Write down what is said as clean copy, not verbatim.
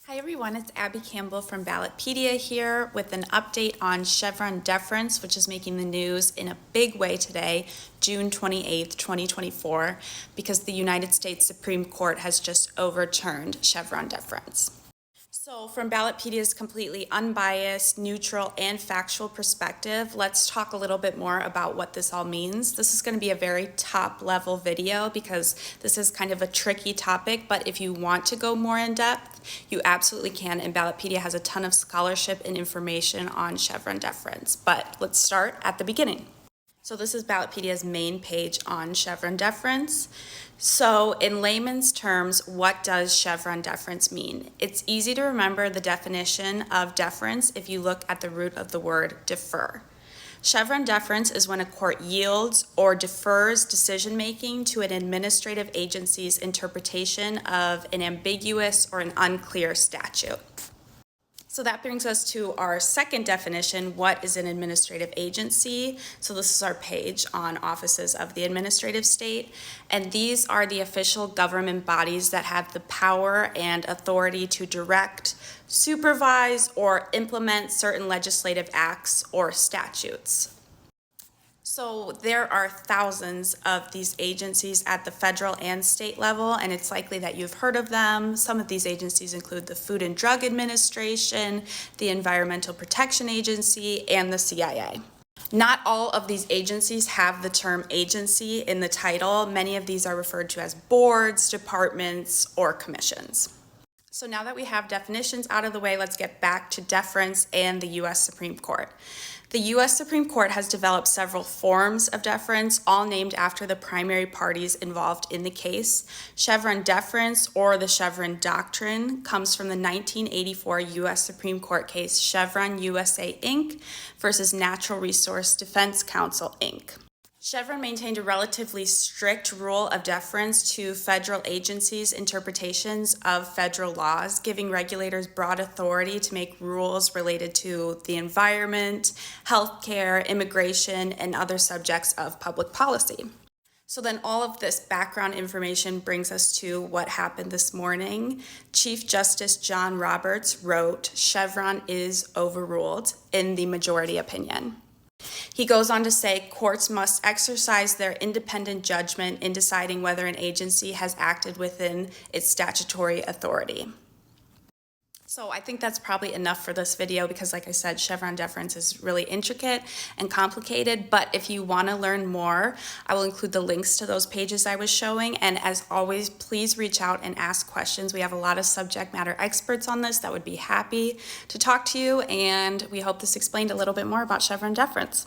Hi everyone, it's Abby Campbell from Ballotpedia here with an update on Chevron Deference, which is making the news in a big way today, June 28th, 2024, because the United States Supreme Court has just overturned Chevron Deference. So from Ballotpedia's completely unbiased, neutral, and factual perspective, let's talk a little bit more about what this all means. This is going to be a very top-level video because this is kind of a tricky topic, but if you want to go more in depth, you absolutely can, and Ballotpedia has a ton of scholarship and information on Chevron Deference. But let's start at the beginning. So this is Ballotpedia's main page on Chevron Deference. So in layman's terms, what does Chevron Deference mean? It's easy to remember the definition of deference if you look at the root of the word defer. Chevron deference is when a court yields or defers decision-making to an administrative agency's interpretation of an ambiguous or an unclear statute. So that brings us to our second definition, what is an administrative agency? So this is our page on offices of the administrative state, and these are the official government bodies that have the power and authority to direct, supervise, or implement certain legislative acts or statutes. So there are thousands of these agencies at the federal and state level, and it's likely that you've heard of them. Some of these agencies include the Food and Drug Administration, the Environmental Protection Agency, and the CIA. Not all of these agencies have the term agency in the title. Many of these are referred to as boards, departments, or commissions. So now that we have definitions out of the way, let's get back to deference and the U.S. Supreme Court. The U.S. Supreme Court has developed several forms of deference, all named after the primary parties involved in the case. Chevron deference, or the Chevron doctrine, comes from the 1984 U.S. Supreme Court case Chevron USA Inc. versus Natural Resource Defense Council Inc. Chevron maintained a relatively strict rule of deference to federal agencies' interpretations of federal laws, giving regulators broad authority to make rules related to the environment, healthcare, immigration, and other subjects of public policy. So then all of this background information brings us to what happened this morning. Chief Justice John Roberts wrote, "Chevron is overruled," in the majority opinion. He goes on to say courts must exercise their independent judgment in deciding whether an agency has acted within its statutory authority. So I think that's probably enough for this video because, like I said, Chevron deference is really intricate and complicated, but if you want to learn more, I will include the links to those pages I was showing, and as always, please reach out and ask questions. We have a lot of subject matter experts on this that would be happy to talk to you, and we hope this explained a little bit more about Chevron deference.